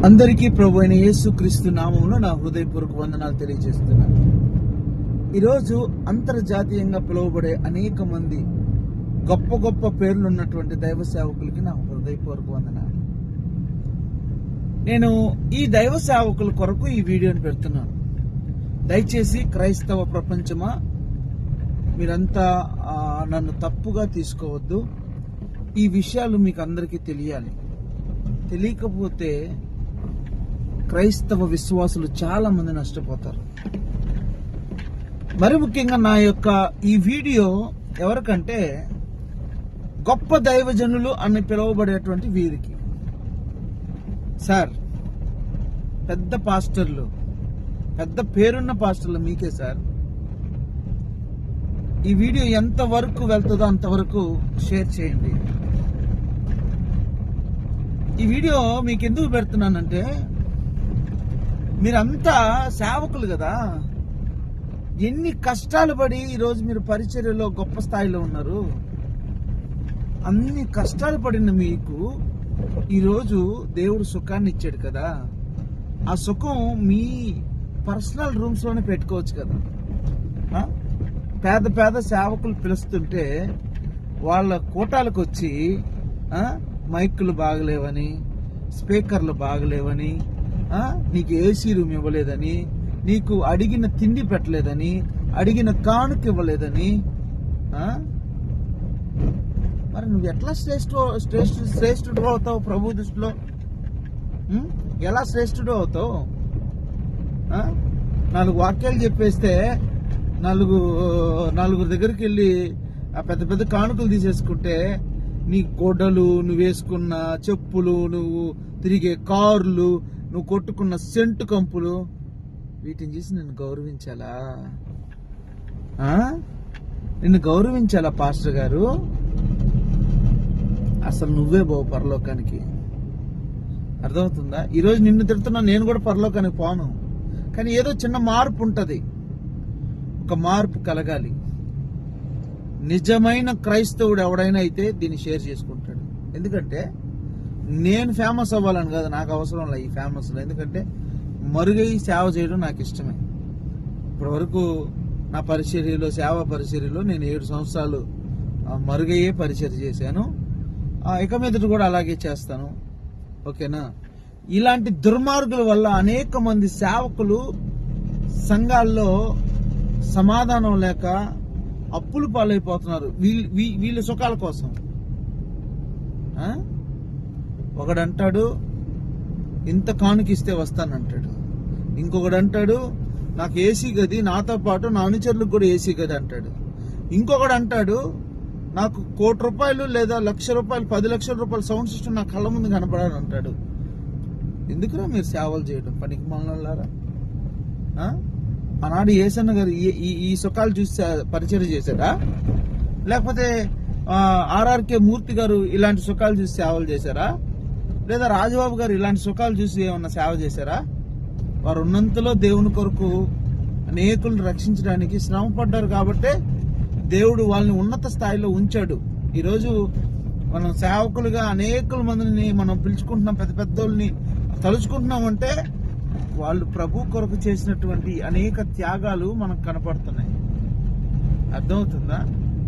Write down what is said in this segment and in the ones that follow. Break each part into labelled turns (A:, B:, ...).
A: అందరికీ ప్రభు అయిన యేసుక్రీస్తు నామములో నా హృదయపూర్వక వందనాలు తెలియజేస్తున్నాను. ఈరోజు అంతర్జాతీయంగా పిలువబడే అనేక మంది గొప్ప గొప్ప పేర్లు ఉన్నటువంటి దైవ సేవకులకి నా హృదయపూర్వక వందనాలు. నేను ఈ దైవ సేవకుల కొరకు ఈ వీడియోని పెడుతున్నాను. దయచేసి క్రైస్తవ ప్రపంచమా, మీరంతా నన్ను తప్పుగా తీసుకోవద్దు. ఈ విషయాలు మీకు అందరికీ తెలియాలి. తెలియకపోతే క్రైస్తవ విశ్వాసులు చాలా మంది నష్టపోతారు. మరి ముఖ్యంగా నా యొక్క ఈ వీడియో ఎవరికంటే గొప్ప దైవజనులు అని పిలువబడేటువంటి వీరికి. సార్, పెద్ద పాస్టర్లు, పెద్ద పేరున్న పాస్టర్లు మీకే సార్. ఈ వీడియో ఎంతవరకు వెళ్తుందో అంతవరకు షేర్ చేయండి. ఈ వీడియో మీకు ఎందుకు పెడుతున్నానంటే, మీరంతా సేవకులు కదా, ఎన్ని కష్టాలు పడి ఈరోజు మీరు పరిచర్యలో గొప్ప స్థాయిలో ఉన్నారు. అన్ని కష్టాలు పడిన మీకు ఈరోజు దేవుడు సుఖాన్ని ఇచ్చాడు కదా. ఆ సుఖం మీ పర్సనల్ రూమ్స్ లోనే పెట్టుకోవచ్చు కదా. పేద పేద సేవకులు పిలుస్తుంటే వాళ్ళ కూటాలకు వచ్చి మైకులు బాగలేవని, స్పీకర్లు బాగలేవని, నీకు ఏసీ రూమ్ ఇవ్వలేదని, నీకు అడిగిన తిండి పెట్టలేదని, అడిగిన కానుక ఇవ్వలేదని, మరి నువ్వు ఎట్లా శ్రేష్ఠుడు అవుతావు ప్రభు దృష్టిలో? ఎలా శ్రేష్ఠుడు అవుతావు? 4 వాక్యాలు చెప్పేస్తే నలుగురు దగ్గరికి వెళ్ళి ఆ పెద్ద పెద్ద కానుకలు తీసేసుకుంటే, నీ గొడ్డలు, నువ్వు వేసుకున్న చెప్పులు, నువ్వు తిరిగే కార్లు, నువ్వు కొట్టుకున్న సెంటు కంపులు, వీటిని చూసి నిన్ను గౌరవించాలా? నిన్ను గౌరవించాలా పాస్టర్ గారు? అసలు నువ్వే బావు పరలోకానికి. అర్థమవుతుందా? ఈరోజు నిన్ను తిడుతున్నా, నేను కూడా పరలోకానికి పోను. కానీ ఏదో చిన్న మార్పు ఉంటది. ఒక మార్పు కలగాలి. నిజమైన క్రైస్తవుడు ఎవడైనా అయితే దీన్ని షేర్ చేసుకుంటాడు. ఎందుకంటే నేను ఫేమస్ అవ్వాలని కాదు, నాకు అవసరం లేదు ఈ ఫేమస్. ఎందుకంటే మరుగై సేవ చేయడం నాకు ఇష్టమే. ఇప్పటి వరకు నా పరిచర్యలో, సేవా పరిచర్యలో నేను 7 సంవత్సరాలు మరుగయ్యే పరిచర్య చేశాను. ఇక మీదట కూడా అలాగే చేస్తాను. ఓకేనా? ఇలాంటి దుర్మార్గుల వల్ల అనేక మంది సేవకులు సంఘాల్లో సమాధానం లేక అప్పులు పాలైపోతున్నారు వీళ్ళ సుఖాల కోసం. ఒకడంటాడు ఇంత కానుకిస్తే వస్తానంటాడు. ఇంకొకడు అంటాడు నాకు ఏసీ గది, నాతో పాటు నా అనుచరులకు కూడా ఏసీ గది అంటాడు. ఇంకొకడు అంటాడు నాకు 1 కోటి రూపాయలు లేదా 1,00,000 రూపాయలు, 10 లక్షల రూపాయల సౌండ్ సిస్టమ్ నా కళ్ళ ముందు కనపడాలని అంటాడు. ఎందుకురా మీరు సేవలు చేయడం, పనికి మనలారా? ఆనాడు యేసన్న గారు ఈ సుఖాలు చూసి పరిచయం చేశారా? లేకపోతే ఆర్ఆర్కే మూర్తి గారు ఇలాంటి సుఖాలు చూసి సేవలు చేశారా? లేదా రాజబాబు గారు ఇలాంటి సుఖాలు చూసి ఏమన్నా సేవ చేశారా? వారు ఉన్నంతలో దేవుని కొరకు అనేకులను రక్షించడానికి శ్రమ పడ్డారు కాబట్టే దేవుడు వాళ్ళని ఉన్నత స్థాయిలో ఉంచాడు. ఈరోజు మనం సేవకులుగా అనేకుల మందిని మనం పిలుచుకుంటున్నాం, పెద్ద పెద్దోళ్ళని తలుచుకుంటున్నామంటే వాళ్ళు ప్రభు కొరకు చేసినటువంటి అనేక త్యాగాలు మనకు కనపడుతున్నాయి. అర్థమవుతుందా?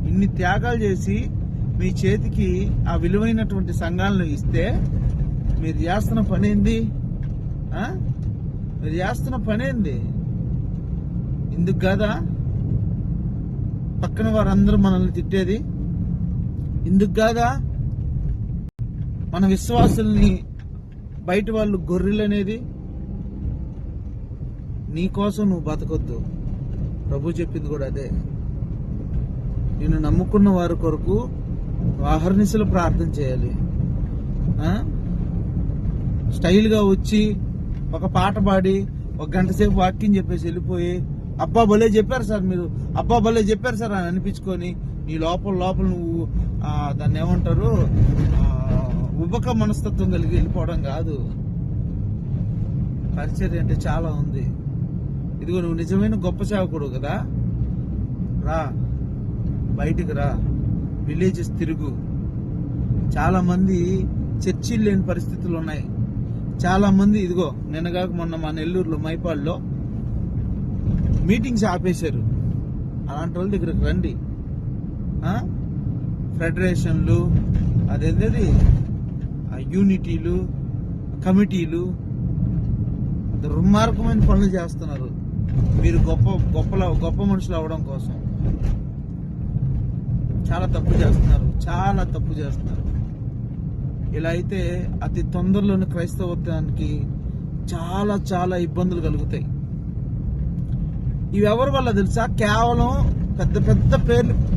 A: ఇన్ని త్యాగాలు చేసి మీ చేతికి ఆ విలువైనటువంటి సంఘాలను ఇస్తే మీరు చేస్తున్న పనేంది? మీరు చేస్తున్న పనేంది? ఇందుకు కదా పక్కన వారందరూ మనల్ని తిట్టేది? ఇందుకు కాదా మన విశ్వాసుల్ని బయట వాళ్ళు గొర్రెలు అనేది? నీ కోసం నువ్వు బతకొద్దు. ప్రభు చెప్పింది కూడా అదే. నిన్ను నమ్ముకున్న వారి కొరకు అహర్నిశలు ప్రార్థన చేయాలి. స్టైల్గా వచ్చి ఒక పాట పాడి 1 గంట సేపు వాక్యం చెప్పేసి వెళ్ళిపోయి అబ్బా భలే చెప్పారు సార్, మీరు అబ్బా భలే చెప్పారు సార్ అని అనిపించుకొని నీ లోపల నువ్వు దాన్ని ఏమంటారు, ఉబక మనస్తత్వం కలిగి వెళ్ళిపోవడం కాదు. పరిచర్య అంటే చాలా ఉంది. ఇదిగో నువ్వు నిజమైన గొప్ప సేవకుడు కదా, రా బయటికి రా, విలేజెస్ తిరుగు. చాలా మంది చర్చిలు లేని పరిస్థితులు ఉన్నాయి. చాలా మంది ఇదిగో నిన్నగాక మొన్న మా నెల్లూరులో మైపాడులో మీటింగ్స్ ఆపేశారు. అలాంటి వాళ్ళ దగ్గరకు రండి. ఫెడరేషన్లు, అదేంటది యూనిటీలు, కమిటీలు దుర్మార్గమైన పనులు చేస్తున్నారు మీరు గొప్ప మనుషులు అవడం కోసం. చాలా తప్పు చేస్తున్నారు. ఇలా అయితే అతి తొందరలోని క్రైస్తవత్వానికి చాలా చాలా ఇబ్బందులు కలుగుతాయి. ఇవి ఎవరి వల్ల తెలుసా? కేవలం పెద్ద పెద్ద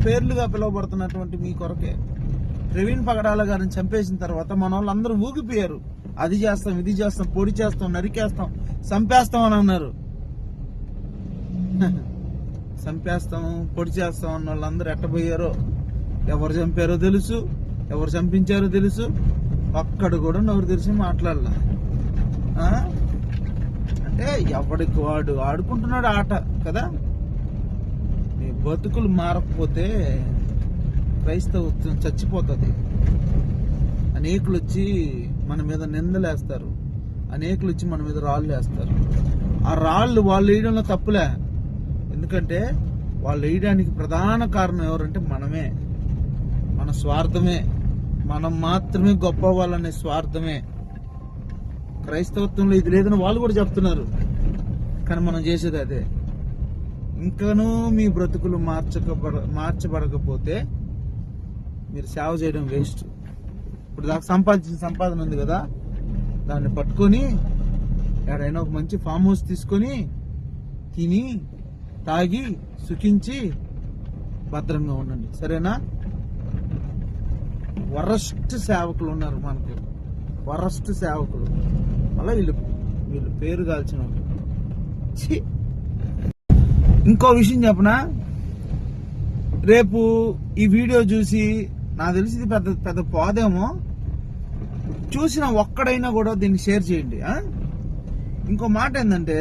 A: పేర్లుగా పిలువబడుతున్నటువంటి మీ కొరకే. ప్రవీణ్ పగడాల గారిని చంపేసిన తర్వాత మన వాళ్ళందరూ ఊగిపోయారు. అది చేస్తాం, ఇది చేస్తాం, పొడి చేస్తాం, నరికేస్తాం, చంపేస్తాం అని అన్నారు. చంపేస్తాం, పొడి చేస్తాం అన్న వాళ్ళందరూ ఎట్టబోయారో, ఎవరు చంపారో తెలుసు, ఎవరు చంపించారో తెలుసు. ఒక్కడు కూడా నోరు తెరిచి మాట్లాడాల. అంటే ఎవడికి వాడు ఆడుకుంటున్నాడు ఆట కదా. మీ బతుకులు మారకపోతే క్రైస్తవత్వం చచ్చిపోతుంది. అనేకులు వచ్చి మన మీద నిందలేస్తారు, అనేకులు వచ్చి మన మీద రాళ్ళు వేస్తారు. ఆ రాళ్ళు వాళ్ళు వేయడంలో తప్పులే. ఎందుకంటే వాళ్ళు వేయడానికి ప్రధాన కారణం ఎవరంటే మనమే. మన స్వార్థమే. మనం మాత్రమే గొప్ప వాళ్ళనే స్వార్థమే. క్రైస్తవత్వంలో ఇది లేదని వాళ్ళు కూడా చెప్తున్నారు, కానీ మనం చేసేది అదే. ఇంకనూ మీ బ్రతుకులు మార్చబడకపోతే మీరు సేవ చేయడం వేస్ట్. ఇప్పుడు దాకా సంపాదించిన సంపాదన ఉంది కదా, దాన్ని పట్టుకొని ఎక్కడైనా ఒక మంచి ఫామ్ హౌస్ తీసుకొని తిని తాగి సుఖించి భద్రంగా ఉండండి, సరేనా? వరస్ట్ సేవకులు ఉన్నారు మనకు, వరస్ట్ సేవకులు. అలా వీళ్ళు పేరు కాల్చిన వాళ్ళు. ఇంకో విషయం చెప్పనా, రేపు ఈ వీడియో చూసి నాకు తెలిసి ఇది పెద్ద పెద్ద పోదేమో, చూసిన ఒక్కడైనా కూడా దీన్ని షేర్ చేయండి. ఇంకో మాట ఏంటంటే,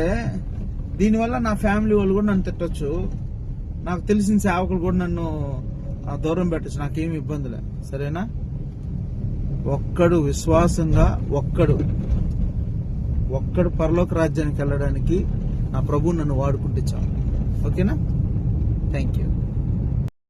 A: దీనివల్ల నా ఫ్యామిలీ వాళ్ళు కూడా నన్ను తిట్టచ్చు, నాకు తెలిసిన సేవకులు కూడా నన్ను దూరం పెట్టచ్చు, నాకేమి ఇబ్బందిలే, సరేనా? ఒక్కడు విశ్వాసంగా ఒక్కడు పరలోక రాజ్యానికి వెళ్ళడానికి నా ప్రభు నన్ను వాడుకుంటే చాలు. ఓకేనా? Thank you.